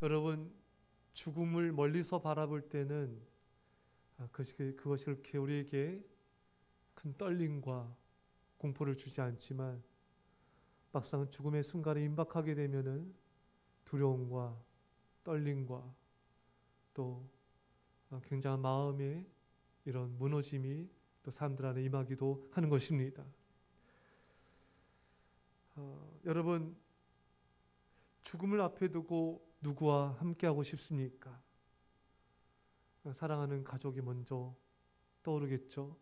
여러분, 죽음을 멀리서 바라볼 때는 그것이 그렇게 우리에게 큰 떨림과 공포를 주지 않지만, 막상 죽음의 순간에 임박하게 되면은 두려움과 떨림과 또 굉장한 마음의 이런 무너짐이 또 사람들 안에 임하기도 하는 것입니다. 여러분, 죽음을 앞에 두고 누구와 함께하고 싶습니까? 사랑하는 가족이 먼저 떠오르겠죠.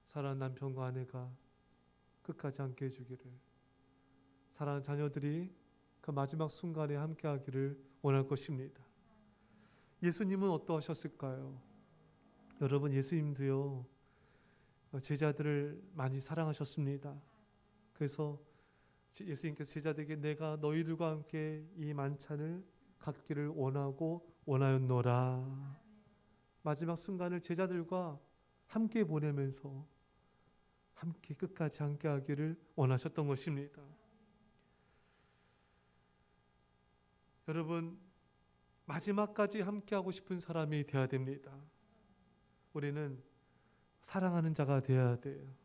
사랑하는 남편과 아내가 끝까지 함께 해주기를, 사랑하는 자녀들이 그 마지막 순간에 함께하기를 원할 것입니다. 예수님은 어떠하셨을까요? 여러분, 예수님도요 제자들을 많이 사랑하셨습니다. 그래서 예수님께서 제자들에게 내가 너희들과 함께 이 만찬을 갖기를 원하였노라. 마지막 순간을 제자들과 함께 보내면서 함께 끝까지 함께 하기를 원하셨던 것입니다. 여러분, 마지막까지 함께 하고 싶은 사람이 되어야 됩니다. 우리는 사랑하는 자가 되어야 돼요.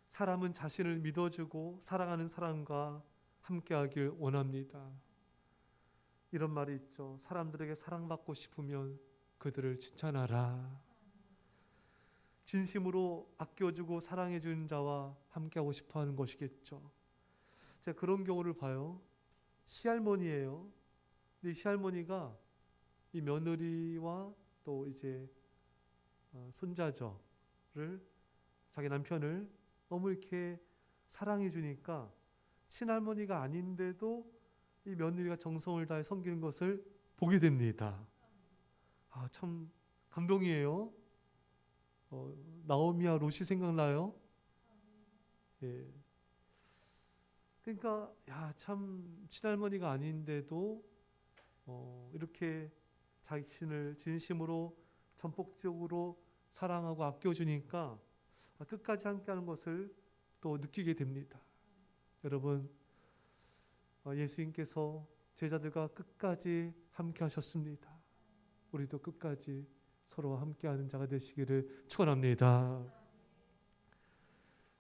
사람은 자신을 믿어주고 사랑하는 사람과 함께 하길 원합니다. 이런 말이 있죠. 사람들에게 사랑받고 싶으면 그들을 칭찬하라. 진심으로 아껴주고 사랑해주는 자와 함께하고 싶어하는 것이겠죠. 제가 그런 경우를 봐요. 시할머니예요. 이 시할머니가 이 며느리와 또 이제 손자저를, 자기 남편을 너무 이렇게 사랑해 주니까 친할머니가 아닌데도 이 며느리가 정성을 다해 섬기는 것을 보게 됩니다. 참 감동이에요. 나오미와 롯이 생각나요? 예. 그러니까 참 친할머니가 아닌데도 이렇게 자신을 진심으로 전폭적으로 사랑하고 아껴주니까 끝까지 함께하는 것을 또 느끼게 됩니다. 여러분, 예수님께서 제자들과 끝까지 함께하셨습니다. 우리도 끝까지 서로 함께하는 자가 되시기를 축원합니다.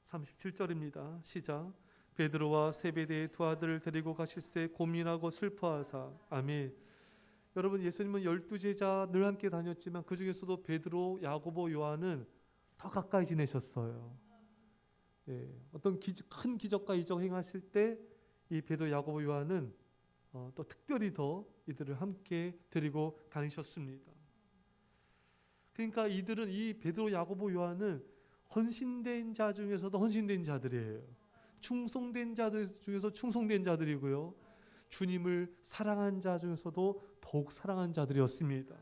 37절입니다. 시작. 베드로와 세베대의 두 아들을 데리고 가실새 고민하고 슬퍼하사. 아멘. 여러분, 예수님은 12제자 늘 함께 다녔지만 그 중에서도 베드로, 야고보, 요한은 더 가까이 지내셨어요. 어떤 큰 기적과 이적 행하실 때 이 베드로, 야고보, 요한은 또 특별히 더 이들을 함께 데리고 다니셨습니다. 그러니까 이들은, 이 베드로, 야고보, 요한은 헌신된 자 중에서도 헌신된 자들이에요. 충성된 자들 중에서 충성된 자들이고요. 주님을 사랑한 자 중에서도 더욱 사랑한 자들이었습니다.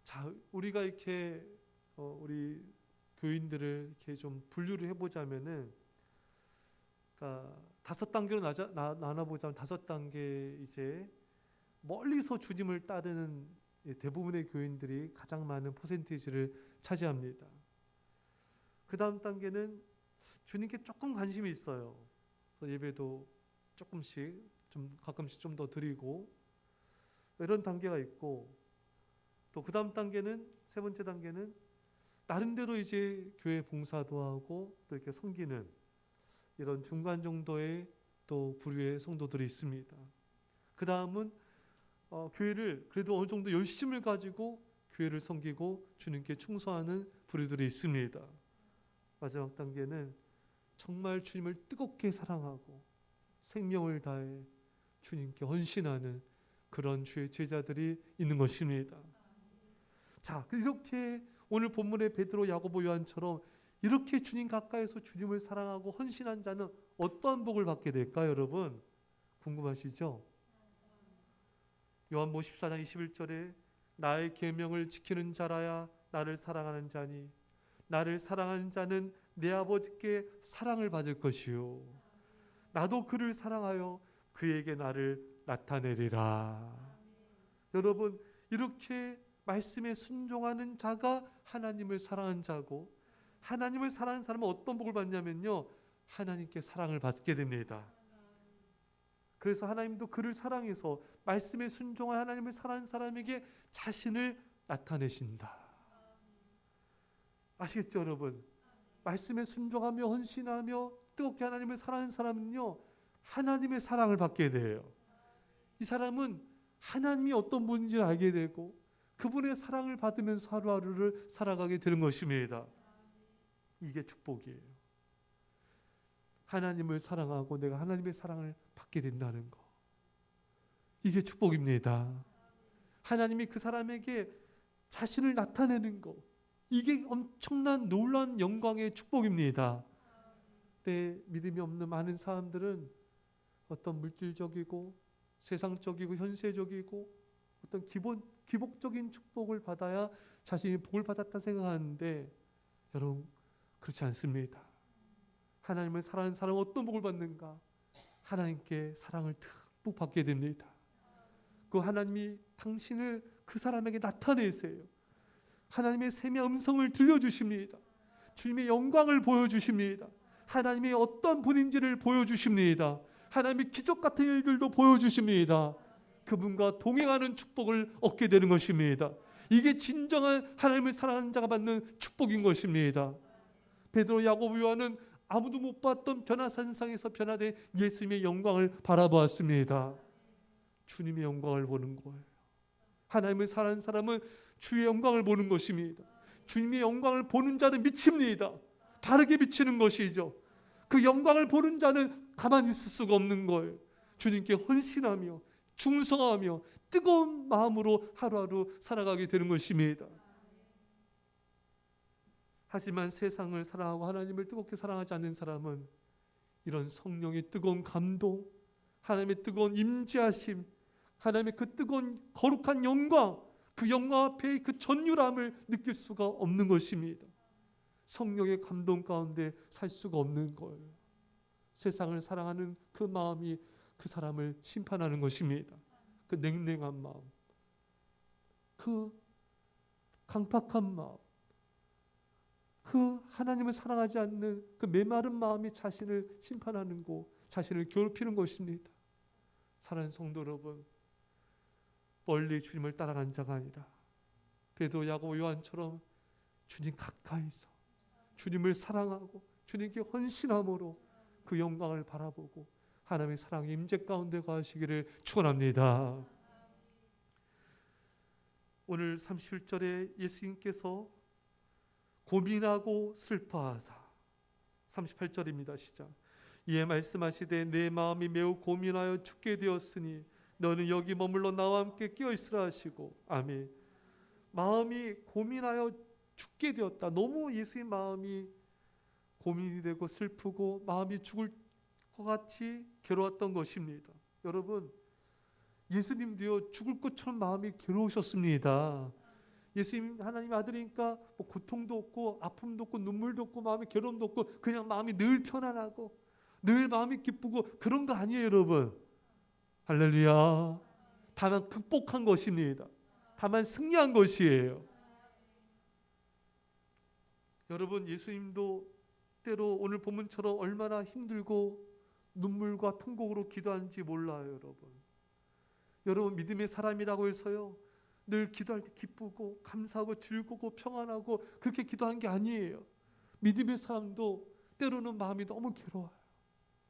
자, 우리가 이렇게 우리 교인들을 이렇게 좀 분류를 해보자면은, 그러니까 5단계로 나눠보자면 5단계, 이제 멀리서 주님을 따르는 대부분의 교인들이 가장 많은 퍼센티지를 차지합니다. 그 다음 단계는 주님께 조금 관심이 있어요. 그래서 예배도 조금씩, 가끔씩 좀 더 드리고, 이런 단계가 있고, 또 그 다음 단계는, 세 번째 단계는 나름대로 이제 교회 봉사도 하고 또 이렇게 섬기는 이런 중간 정도의 또 부류의 성도들이 있습니다. 그 다음은 교회를 그래도 어느 정도 열심을 가지고 교회를 섬기고 주님께 충성하는 부류들이 있습니다. 마지막 단계는 정말 주님을 뜨겁게 사랑하고 생명을 다해 주님께 헌신하는 그런 주의 제자들이 있는 것입니다. 자, 이렇게 오늘 본문의 베드로, 야고보, 요한처럼 이렇게 주님 가까이서 주님을 사랑하고 헌신한 자는 어떠한 복을 받게 될까요, 여러분? 궁금하시죠? 요한복음 14장 21절에 나의 계명을 지키는 자라야 나를 사랑하는 자니 나를 사랑하는 자는 내 아버지께 사랑을 받을 것이요 나도 그를 사랑하여 그에게 나를 나타내리라. 여러분, 이렇게 말씀에 순종하는 자가 하나님을 사랑하는 자고, 하나님을 사랑하는 사람은 어떤 복을 받냐면요, 하나님께 사랑을 받게 됩니다. 그래서 하나님도 그를 사랑해서 말씀에 순종한 하나님을 사랑하는 사람에게 자신을 나타내신다. 아시겠죠, 여러분? 말씀에 순종하며 헌신하며 뜨겁게 하나님을 사랑하는 사람은요, 하나님의 사랑을 받게 돼요. 이 사람은 하나님이 어떤 분인지를 알게 되고 그분의 사랑을 받으면서 하루하루를 살아가게 되는 것입니다. 이게 축복이에요. 하나님을 사랑하고 내가 하나님의 사랑을 받게 된다는 거, 이게 축복입니다. 하나님이 그 사람에게 자신을 나타내는 거, 이게 엄청난 놀라운 영광의 축복입니다. 내 믿음이 없는 많은 사람들은 어떤 물질적이고 세상적이고 현세적이고 어떤 기복적인 축복을 받아야 자신이 복을 받았다 생각하는데, 여러분 그렇지 않습니다. 하나님을 사랑하는 사람은 어떤 복을 받는가? 하나님께 사랑을 듬뿍 받게 됩니다. 그 하나님이 당신을 그 사람에게 나타내세요. 하나님의 샘의 음성을 들려주십니다. 주님의 영광을 보여주십니다. 하나님이 어떤 분인지를 보여주십니다. 하나님의 기적 같은 일들도 보여주십니다. 그분과 동행하는 축복을 얻게 되는 것입니다. 이게 진정한 하나님을 사랑하는 자가 받는 축복인 것입니다. 베드로, 야고보, 요한은 아무도 못 봤던 변화산상에서 변화된 예수님의 영광을 바라보았습니다. 주님의 영광을 보는 거예요. 하나님을 사랑하는 사람은 주의 영광을 보는 것입니다. 주님의 영광을 보는 자는 미칩니다. 다르게 비치는 것이죠. 그 영광을 보는 자는 가만히 있을 수가 없는 거예요. 주님께 헌신하며 충성하며 뜨거운 마음으로 하루하루 살아가게 되는 것입니다. 하지만 세상을 사랑하고 하나님을 뜨겁게 사랑하지 않는 사람은 이런 성령의 뜨거운 감동, 하나님의 뜨거운 임재하심, 하나님의 그 뜨거운 거룩한 영광, 그 영광 앞에 그 전율함을 느낄 수가 없는 것입니다. 성령의 감동 가운데 살 수가 없는 거예요. 세상을 사랑하는 그 마음이 그 사람을 심판하는 것입니다. 그 냉랭한 마음, 그 강팍한 마음, 그 하나님을 사랑하지 않는 그 메마른 마음이 자신을 심판하는 거, 자신을 괴롭히는 것입니다. 사랑하는 성도 여러분, 멀리 주님을 따라간 자가 아니라 베드로, 야고보, 요한처럼 주님 가까이서 주님을 사랑하고 주님께 헌신함으로 그 영광을 바라보고 하나님의 사랑의 임재 가운데 가시기를 축원합니다. 오늘 31절에 예수님께서 고민하고 슬퍼하사, 38절입니다. 시작. 이에 말씀하시되 내 마음이 매우 고민하여 죽게 되었으니 너는 여기 머물러 나와 함께 끼어 있으라 하시고. 아멘. 마음이 고민하여 죽게 되었다. 너무 예수의 마음이 고민이 되고 슬프고 마음이 죽을 것 같이 괴로웠던 것입니다. 여러분, 예수님도요 죽을 것처럼 마음이 괴로우셨습니다. 예수님 하나님 아들이니까 뭐 고통도 없고 아픔도 없고 눈물도 없고 마음의 괴로움도 없고 그냥 마음이 늘 편안하고 늘 마음이 기쁘고 그런 거 아니에요, 여러분. 할렐루야. 다만 극복한 것입니다. 다만 승리한 것이에요. 여러분, 예수님도 때로 오늘 본문처럼 얼마나 힘들고 눈물과 통곡으로 기도하는지 몰라요, 여러분. 여러분, 믿음의 사람이라고 해서요 늘 기도할 때 기쁘고 감사하고 즐겁고 평안하고 그렇게 기도하는 게 아니에요. 믿음의 사람도 때로는 마음이 너무 괴로워요.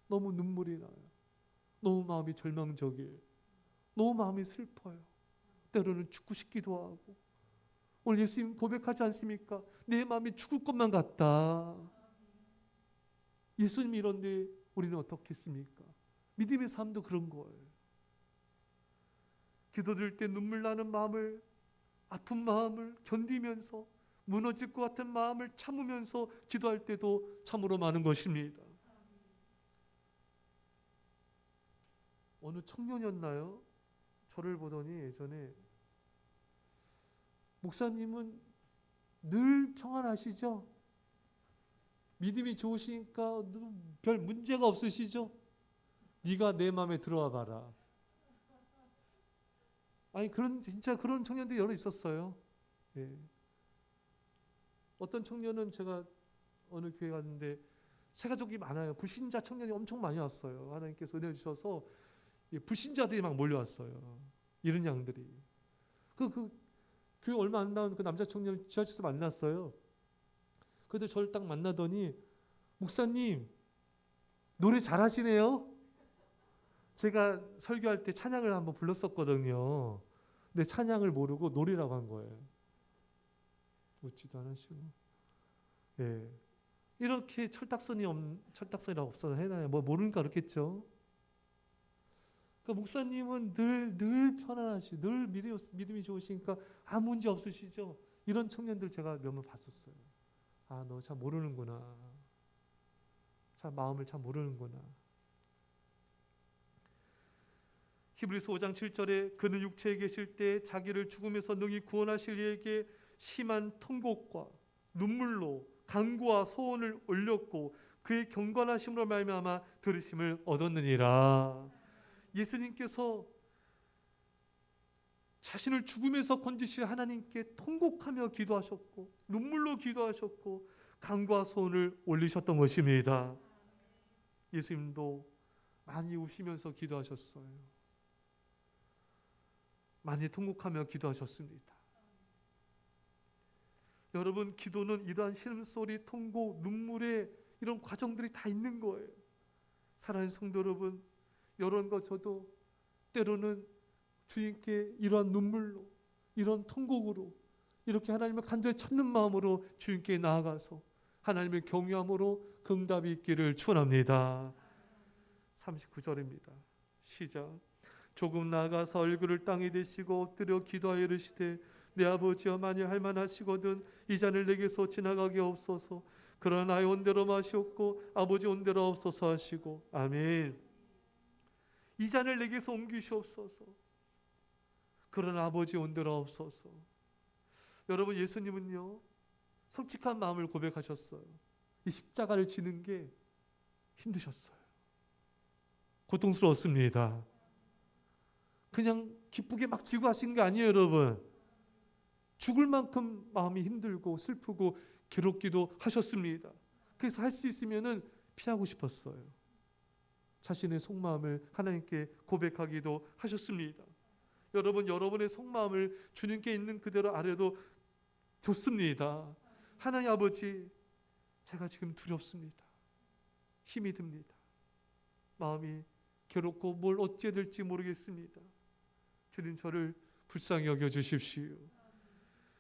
너무 눈물이 나요. 너무 마음이 절망적이에요. 너무 마음이 슬퍼요. 때로는 죽고 싶기도 하고. 오늘 예수님 고백하지 않습니까? 내 마음이 죽을 것만 같다. 예수님이 이런데 우리는 어떻겠습니까? 믿음의 삶도 그런 거예요. 기도드릴 때 눈물 나는 마음을, 아픈 마음을 견디면서 무너질 것 같은 마음을 참으면서 기도할 때도 참으로 많은 것입니다. 어느 청년이었나요? 저를 보더니 예전에 목사님은 늘 평안하시죠? 믿음이 좋으시니까 별 문제가 없으시죠? 네가 내 마음에 들어와 봐라. 아니 진짜 그런 청년들이 여러 있었어요. 예. 어떤 청년은 제가 어느 교회 갔는데 새가족이 많아요. 불신자 청년이 엄청 많이 왔어요. 하나님께서 은혜를 주셔서 불신자들이 막 몰려왔어요. 이런 양들이. 그 얼마 안 나온 그 남자 청년을 지하철에서 만났어요. 그래도 저를 딱 만나더니 목사님 노래 잘하시네요. 제가 설교할 때 찬양을 한번 불렀었거든요. 근데 찬양을 모르고 노래라고 한 거예요. 웃지도 않으시고. 예. 이렇게 철딱선이라고 없어서 해나요? 뭐 모르니까 그렇겠죠. 그러니까 목사님은 늘 편안하시, 늘 믿음이 좋으시니까 아무 문제 없으시죠. 이런 청년들 제가 몇 번 봤었어요. 아, 너 참 모르는구나. 참 마음을 참 모르는구나. 히브리서 5장 7절에 그는 육체에 계실 때 자기를 죽음에서 능히 구원하실 이에게 심한 통곡과 눈물로 간구와 소원을 올렸고 그의 경건하심으로 말미암아 들으심을 얻었느니라. 예수님께서 자신을 죽음에서 건지실 하나님께 통곡하며 기도하셨고 눈물로 기도하셨고 간구와 소원을 올리셨던 것입니다. 예수님도 많이 우시면서 기도하셨어요. 많이 통곡하며 기도하셨습니다. 여러분, 기도는 이러한 신음소리, 통곡, 눈물의 이런 과정들이 다 있는 거예요. 사랑하는 성도 여러분, 여러분과 저도 때로는 주님께 이러한 눈물로, 이런 통곡으로 이렇게 하나님을 간절히 찾는 마음으로 주님께 나아가서 하나님을 경외함으로 그 응답이 있기를 축원합니다. 39절입니다. 시작. 조금 나아가서 얼굴을 땅에 대시고 엎드려 기도하여 이르시되 내 아버지여 만일 할만하시거든 이 잔을 내게서 지나가게 없소서. 그러나 나의 온대로 마시옵고 아버지 온대로 없소서 하시고. 아멘. 이 잔을 내게서 옮기시옵소서. 그러나 아버지 온대로 없소서. 여러분, 예수님은요 솔직한 마음을 고백하셨어요. 이 십자가를 지는 게 힘드셨어요. 고통스러웠습니다. 그냥 기쁘게 막 지고 하신 게 아니에요, 여러분. 죽을 만큼 마음이 힘들고 슬프고 괴롭기도 하셨습니다. 그래서 할 수 있으면은 피하고 싶었어요. 자신의 속마음을 하나님께 고백하기도 하셨습니다. 여러분, 여러분의 속마음을 주님께 있는 그대로 아뢰도 좋습니다. 하나님 아버지, 제가 지금 두렵습니다. 힘이 듭니다. 마음이 괴롭고 뭘 어찌해야 될지 모르겠습니다. 주님, 저를 불쌍히 여겨주십시오.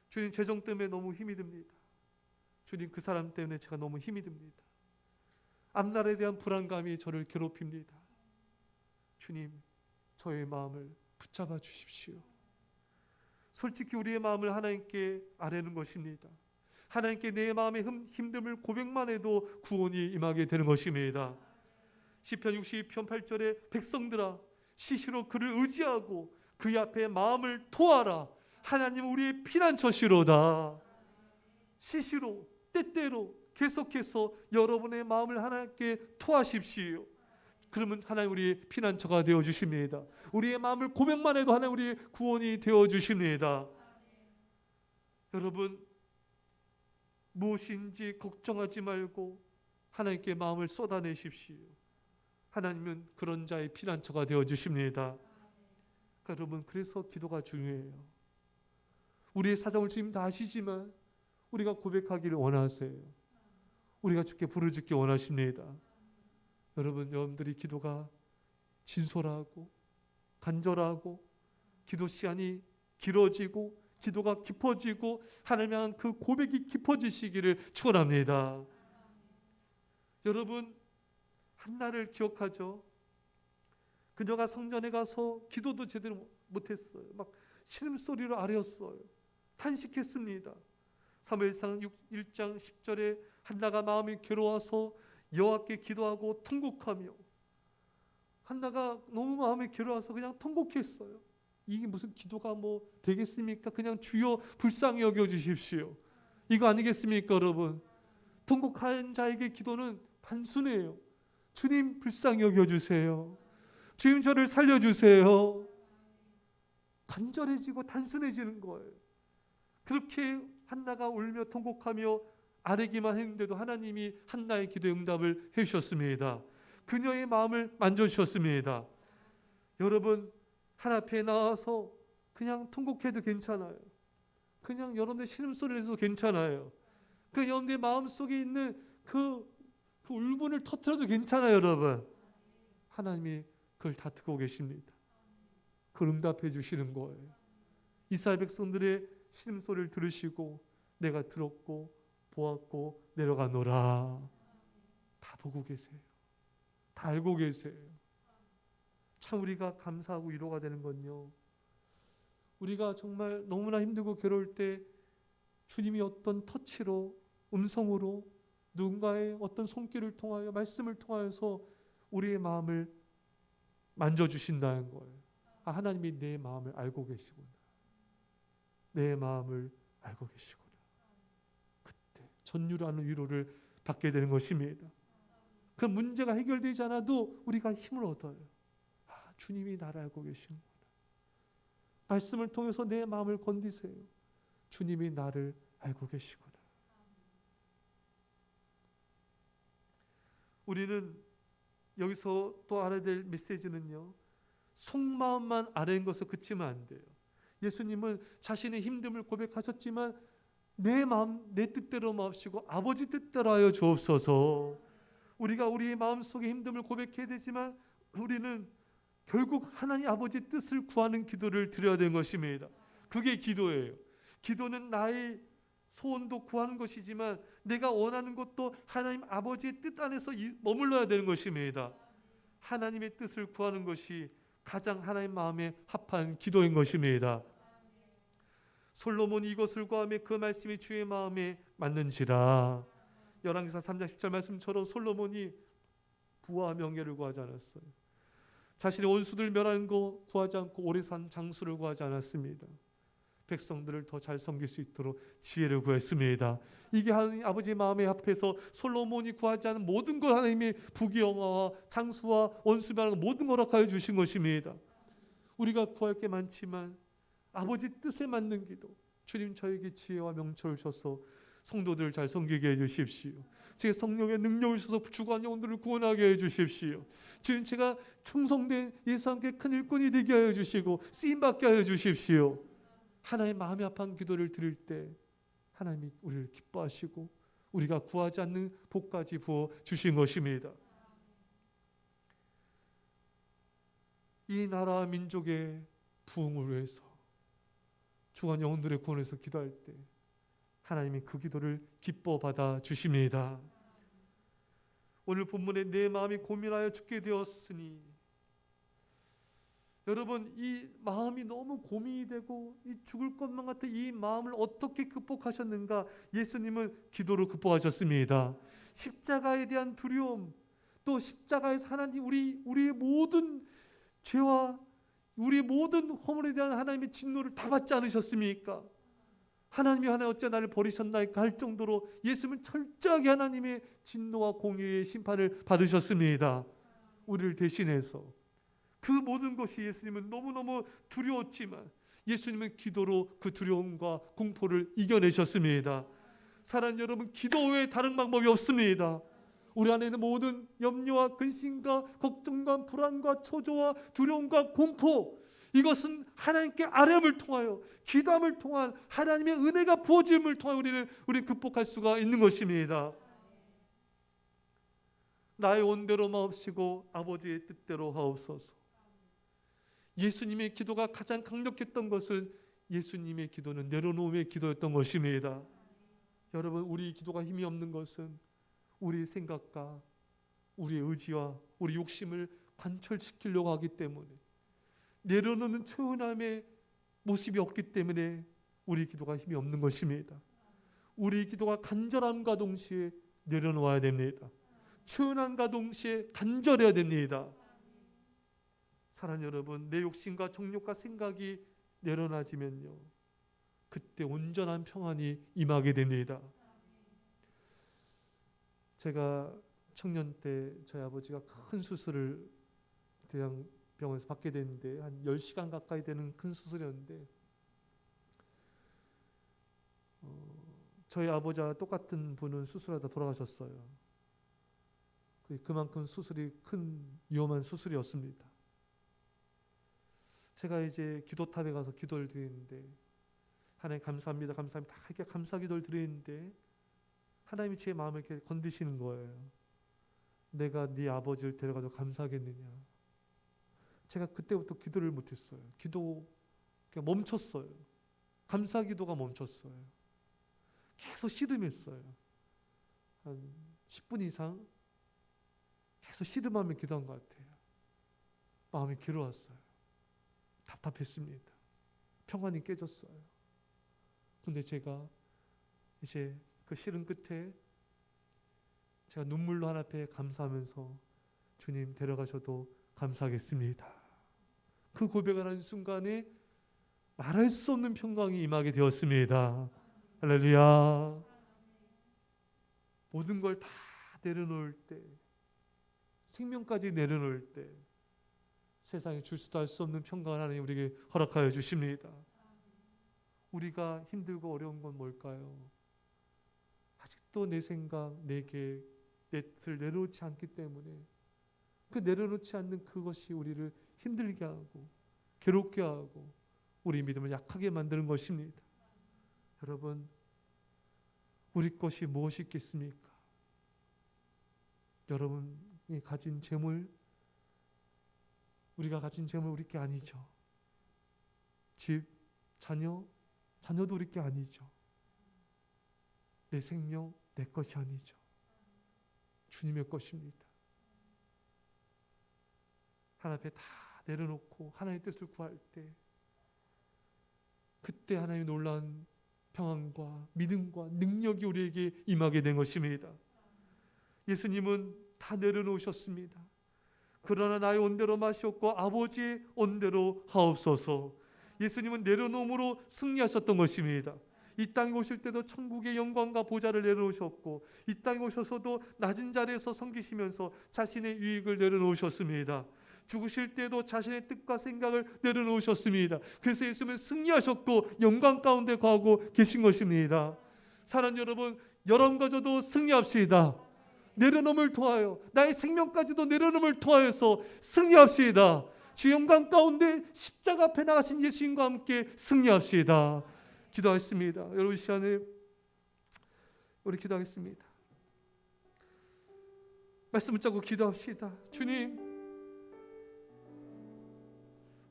주님, 재정 때문에 너무 힘이 듭니다. 주님, 그 사람 때문에 제가 너무 힘이 듭니다. 앞날에 대한 불안감이 저를 괴롭힙니다. 주님, 저의 마음을 붙잡아 주십시오. 솔직히 우리의 마음을 하나님께 아뢰는 것입니다. 하나님께 내 마음의 힘듦을 고백만 해도 구원이 임하게 되는 것입니다. 시편 62편 8절에 백성들아 시시로 그를 의지하고 그의 앞에 마음을 토하라. 하나님 우리의 피난처시로다. 시시로 때때로 계속해서 여러분의 마음을 하나님께 토하십시오. 그러면 하나님 우리의 피난처가 되어주십니다. 우리의 마음을 고백만 해도 하나님 우리의 구원이 되어주십니다. 여러분, 무엇인지 걱정하지 말고 하나님께 마음을 쏟아내십시오. 하나님은 그런 자의 피난처가 되어주십니다. 여러분, 그래서 기도가 중요해요. 우리의 사정을 주님 다 아시지만 우리가 고백하기를 원하세요. 우리가 주께 부르짖기 원하십니다. 여러분들이 기도가 진솔하고 간절하고 기도 시간이 길어지고 기도가 깊어지고 하나님 향한 그 고백이 깊어지시기를 축원합니다. 여러분, 한나를 기억하죠? 그녀가 성전에 가서 기도도 제대로 못했어요. 막 신음소리로 아뢰었어요. 탄식했습니다. 사무엘상 1장 10절에 한나가 마음이 괴로워서 여호와께 기도하고 통곡하며, 한나가 너무 마음이 괴로워서 그냥 통곡했어요. 이게 무슨 기도가 뭐 되겠습니까? 그냥 주여 불쌍히 여겨주십시오. 이거 아니겠습니까, 여러분? 통곡한 자에게 기도는 단순해요. 주님 불쌍히 여겨주세요. 주님 저를 살려주세요. 간절해지고 단순해지는 거예요. 그렇게 한나가 울며 통곡하며 아뢰기만 했는데도 하나님이 한나의 기도에 응답을 해주셨습니다. 그녀의 마음을 만져주셨습니다. 여러분 하나님 앞에 나와서 그냥 통곡해도 괜찮아요. 그냥 여러분의 신음소리를 내도 괜찮아요. 그 여러분의 마음속에 있는 그 울분을 터뜨려도 괜찮아요. 여러분 하나님이 그걸 다 듣고 계십니다. 그걸 응답해 주시는 거예요. 이스라엘 백성들의 신음소리를 들으시고 내가 들었고 보았고 내려가노라. 다 보고 계세요. 다 알고 계세요. 참 우리가 감사하고 위로가 되는 건요, 우리가 정말 너무나 힘들고 괴로울 때 주님이 어떤 터치로, 음성으로, 누군가의 어떤 손길을 통하여, 말씀을 통하여서 우리의 마음을 만져주신다는 거예요. 아, 하나님이 내 마음을 알고 계시구나. 내 마음을 알고 계시구나. 그때 전율하는 위로를 받게 되는 것입니다. 그 문제가 해결되지 않아도 우리가 힘을 얻어요. 아, 주님이 나를 알고 계시는구나. 말씀을 통해서 내 마음을 건디세요. 주님이 나를 알고 계시구나. 우리는 여기서 또 알아야 될 메시지는요, 속마음만 아는 것을 그치면 안 돼요. 예수님은 자신의 힘듦을 고백하셨지만 내 마음, 내 뜻대로 마옵시고 아버지 뜻대로 하여 주옵소서. 우리가 우리의 마음속의 힘듦을 고백해야 되지만 우리는 결국 하나님 아버지 뜻을 구하는 기도를 드려야 되는 것입니다. 그게 기도예요. 기도는 나의 소원도 구하는 것이지만 내가 원하는 것도 하나님 아버지의 뜻 안에서 머물러야 되는 것입니다. 하나님의 뜻을 구하는 것이 가장 하나님 마음에 합한 기도인 것입니다. 솔로몬이 이것을 구하며 그 말씀이 주의 마음에 맞는지라. 열왕기사 3장 10절 말씀처럼 솔로몬이 부와 명예를 구하지 않았어요. 자신의 원수들 멸하는 거 구하지 않고 오래 산 장수를 구하지 않았습니다. 백성들을 더 잘 섬길 수 있도록 지혜를 구했습니다. 이게 하나님 아버지의 마음에 합해서 솔로몬이 구하지 않은 모든 걸 하나님이 부귀영화와 장수와 원수 멸하는 모든 걸 허락하여 주신 것입니다. 우리가 구할 게 많지만 아버지 뜻에 맞는 기도, 주님 저에게 지혜와 명철을 주셔서 성도들을 잘 섬기게 해주십시오. 제 성령의 능력을 주셔서 주간 영혼들을 구원하게 해주십시오. 주님 제가 충성된 예수님께 큰 일꾼이 되게 하여 주시고 쓰임받게 하여 주십시오. 하나님 마음이 합한 기도를 드릴 때 하나님이 우리를 기뻐하시고 우리가 구하지 않는 복까지 부어 주신 것입니다. 이 나라 민족의 부흥을 위해서 주간 영혼들의 구원에서 기도할 때 하나님이 그 기도를 기뻐 받아 주십니다. 오늘 본문에 내 마음이 고민하여 죽게 되었으니, 여러분 이 마음이 너무 고민이 되고 이 죽을 것만 같은 이 마음을 어떻게 극복하셨는가? 예수님은 기도로 극복하셨습니다. 십자가에 대한 두려움, 또 십자가에서 하나님 우리의 모든 죄와 우리의 모든 허물에 대한 하나님의 진노를 다 받지 않으셨습니까? 하나님이 어찌 나를 버리셨나이까 할 정도로 예수님은 철저하게 하나님의 진노와 공의의 심판을 받으셨습니다. 우리를 대신해서. 그 모든 것이 예수님은 너무너무 두려웠지만 예수님은 기도로 그 두려움과 공포를 이겨내셨습니다. 사랑하는 여러분, 기도 외에 다른 방법이 없습니다. 우리 안에 있는 모든 염려와 근심과 걱정과 불안과 초조와 두려움과 공포, 이것은 하나님께 아뢰음을 통하여 기도함을 통한 하나님의 은혜가 부어짐을 통하여 우리 극복할 수가 있는 것입니다. 나의 원대로 마옵시고 아버지의 뜻대로 하옵소서. 예수님의 기도가 가장 강력했던 것은 예수님의 기도는 내려놓음의 기도였던 것입니다. 여러분, 우리 기도가 힘이 없는 것은 우리의 생각과 우리의 의지와 우리 욕심을 관철시키려고 하기 때문에, 내려놓는 초연함의 모습이 없기 때문에 우리 기도가 힘이 없는 것입니다. 우리 기도가 간절함과 동시에 내려놓아야 됩니다. 초연함과 동시에 간절해야 됩니다. 사랑하는 여러분, 내 욕심과 정욕과 생각이 내려놔지면요, 그때 온전한 평안이 임하게 됩니다. 제가 청년 때 저희 아버지가 큰 수술을 대형병원에서 받게 됐는데 한 10시간 가까이 되는 큰 수술이었는데, 저희 아버지와 똑같은 분은 수술하다 돌아가셨어요. 그만큼 수술이 큰 위험한 수술이었습니다. 제가 이제 기도탑에 가서 기도를 드리는데, 하나님 감사합니다, 감사합니다, 이렇게 감사 기도를 드리는데 하나님이 제 마음을 이렇게 건드시는 거예요. 내가 네 아버지를 데려가서 감사하겠느냐. 제가 그때부터 기도를 못했어요. 기도 멈췄어요. 감사 기도가 멈췄어요. 계속 씨름했어요. 한 10분 이상 계속 씨름하며 기도한 것 같아요. 마음이 괴로웠어요. 답답했습니다. 평안이 깨졌어요. 근데 제가 이제 그 씨름 끝에 제가 눈물로 하나님 앞에 감사하면서 주님 데려가셔도 감사하겠습니다. 그 고백을 하는 순간에 말할 수 없는 평강이 임하게 되었습니다. 할렐루야. 모든 걸 다 내려놓을 때, 생명까지 내려놓을 때 세상에 줄 수도 할 수 없는 평강을 하나님 우리에게 허락하여 주십니다. 우리가 힘들고 어려운 건 뭘까요? 아직도 내 생각, 내 계획, 내 뜻을 내려놓지 않기 때문에 그 내려놓지 않는 그것이 우리를 힘들게 하고 괴롭게 하고 우리 믿음을 약하게 만드는 것입니다. 여러분, 우리 것이 무엇이 있겠습니까? 여러분이 가진 재물, 우리가 가진 재물 우리 게 아니죠. 집, 자녀도 우리 게 아니죠. 내 생명, 내 것이 아니죠. 주님의 것입니다. 하나님 앞에 다 내려놓고 하나님의 뜻을 구할 때, 그때 하나님의 놀라운 평안과 믿음과 능력이 우리에게 임하게 된 것입니다. 예수님은 다 내려놓으셨습니다. 그러나 나의 온대로 마시옵고 아버지의 온대로 하옵소서. 예수님은 내려놓음으로 승리하셨던 것입니다. 이 땅에 오실 때도 천국의 영광과 보좌를 내려놓으셨고, 이 땅에 오셔서도 낮은 자리에서 섬기시면서 자신의 유익을 내려놓으셨습니다. 죽으실 때도 자신의 뜻과 생각을 내려놓으셨습니다. 그래서 예수님은 승리하셨고 영광 가운데 거하고 계신 것입니다. 사랑하는 여러분, 여러분과 저도 승리합시다. 내려놓음을 통하여 나의 생명까지도 내려놓음을 통하여서 승리합시다. 주 영광 가운데 십자가 앞에 나가신 예수님과 함께 승리합시다. 기도하겠습니다. 여러분, 시간에 우리 기도하겠습니다. 말씀을 잡고 기도합시다. 주님,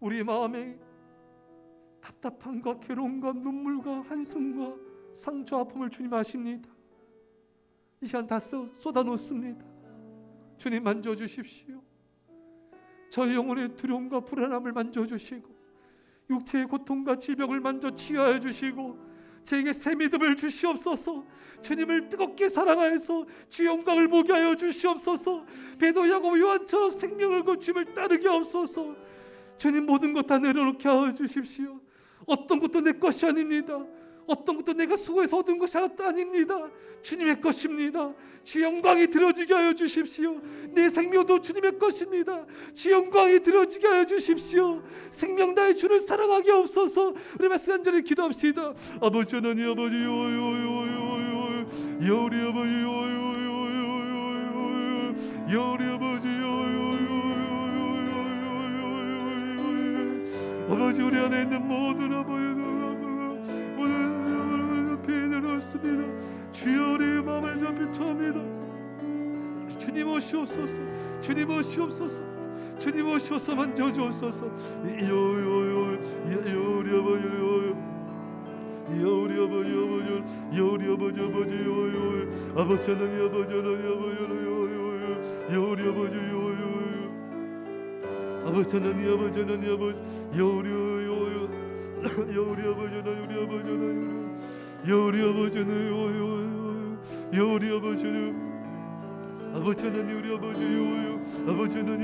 우리 마음에 답답함과 괴로움과 눈물과 한숨과 상처 아픔을 주님 아십니다. 이 시간 다 쏟아놓습니다. 주님, 만져주십시오. 저희 영혼의 두려움과 불안함을 만져주시고 육체의 고통과 질병을 만져 치유하여 주시고 저에게 새 믿음을 주시옵소서. 주님을 뜨겁게 사랑하여서 주 영광을 보게 하여 주시옵소서. 베드로, 야고보, 요한처럼 생명을 고 주님을 따르게 하옵소서. 주님, 모든 것 다 내려놓게 하여 주십시오. 어떤 것도 내 것이 아닙니다. 어떤 것도 내가 수고해서 얻은 것이 아닙니다. 주님의 것입니다. 주 영광이 드러지게 하여 주십시오. 내 생명도 주님의 것입니다. 주 영광이 드러지게 하여 주십시오. 생명 다해 주를 사랑하게 없어서 우리 말씀 간절히 기도합시다. 아버지 하나님, 아버지 우리 아버지 우리 아버지 아버지, 우리 안에 있는 모든 아버지 오늘 내려놓습니다. 주여, 우리의 마음을 비토합니다. 주님 오시옵소서. 주님 오시옵소서. 주님 오시옵소서. 만져주옵소서. 우리 아버지, 우리 아버지, 우리 아버지, 아버지 하나님, 아버지 우리 아버지, 아버지 하나님, 아버지 하나님, 아버지 우리 아버지 하나님, 우리 아버지 하나님, 우리 아버지 하나님, 우리 아버지 하나님, 아버지 하나님, 우리 아버지, 아버지 하나님,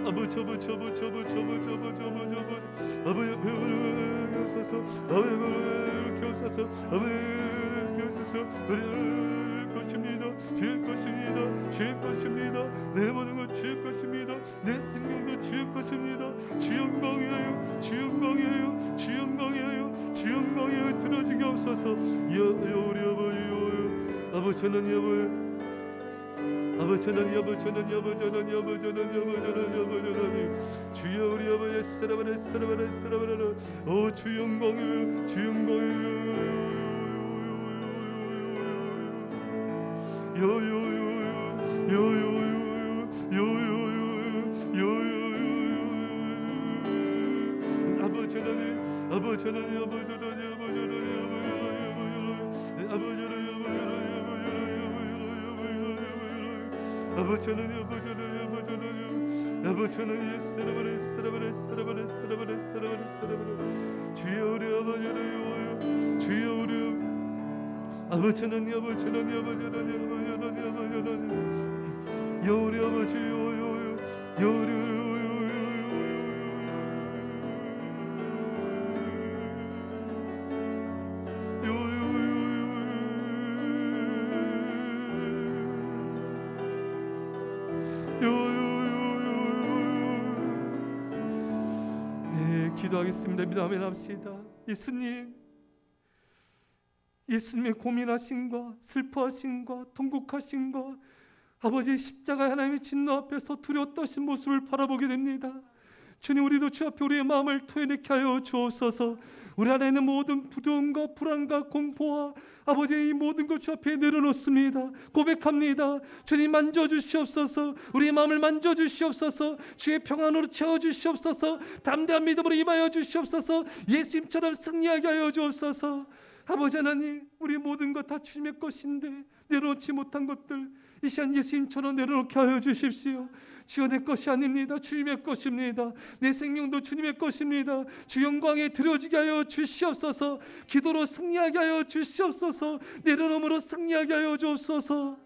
아버지 아버지 아버지 아버지 아버지 아버지 아버지 아버지 아버지 아버지 없어서 아버지 없어서 아버지 없어서 우리 것입니다. 주의 것입니다. 주의 것입니다. 내 모든 것 주의 것입니다. 내 생명도 주의 것입니다. 주 영광이에요. 주 영광이에요. 주 영광이에요. 주 영광이에요. 들어주게 없어서 우리 아버지 하나님 아버지 아버지 하나님 아버지 하나님 아버지 하나님 아버지 하나님 아버지 하나님 주여 우리 아버지 사라바라 오 주 영광이에요. 주 영광이에요. 아버지 하나님 아버지 하나님 아버지 하나님 아버지 하나님 아버지 하나님 아버지 하나님 아버지 하나님 아버지 하나님 아버지 하나님 사라바라 주여 우리 아버지 하나님 주여 우리 아버지 하나님 아버지 하나님 아버지 하나님 아버지 하나님 아버지 하나님 여 우리 아버지 여 우리 기도하겠습니다. 믿음에 합시다. 예수님의 고민하심과 슬퍼하심과 통곡하심과 아버지의 십자가 하나님의 진노 앞에서 두려워 떠신 모습을 바라보게 됩니다. 주님 우리도 주 앞에 우리의 마음을 토해내게 하여 주옵소서. 우리 안에 있는 모든 두려움과 불안과 공포와 아버지의 이 모든 것 주 앞에 내려놓습니다. 고백합니다. 주님 만져주시옵소서. 우리의 마음을 만져주시옵소서. 주의 평안으로 채워주시옵소서. 담대한 믿음으로 임하여 주시옵소서. 예수님처럼 승리하게 하여 주옵소서. 아버지 하나님 우리 모든 것 다 주님의 것인데 내려놓지 못한 것들 이 시간 예수님처럼 내려놓게 하여 주십시오. 주여 내 것이 아닙니다. 주님의 것입니다. 내 생명도 주님의 것입니다. 주 영광에 드려지게 하여 주시옵소서. 기도로 승리하게 하여 주시옵소서. 내려놓음으로 승리하게 하여 주옵소서.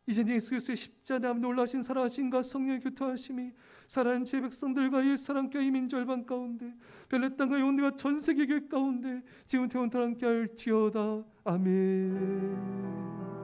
이제 예수 그리스도의 십자가 놀라신 사랑하심과 성령의 교통하심이 사랑하는 주의 백성들과 예수 함께 이민 절반 가운데 벨레 땅과 영혼과 전 세계 교회 가운데 지금 태원토 함께 할지어다. 아멘.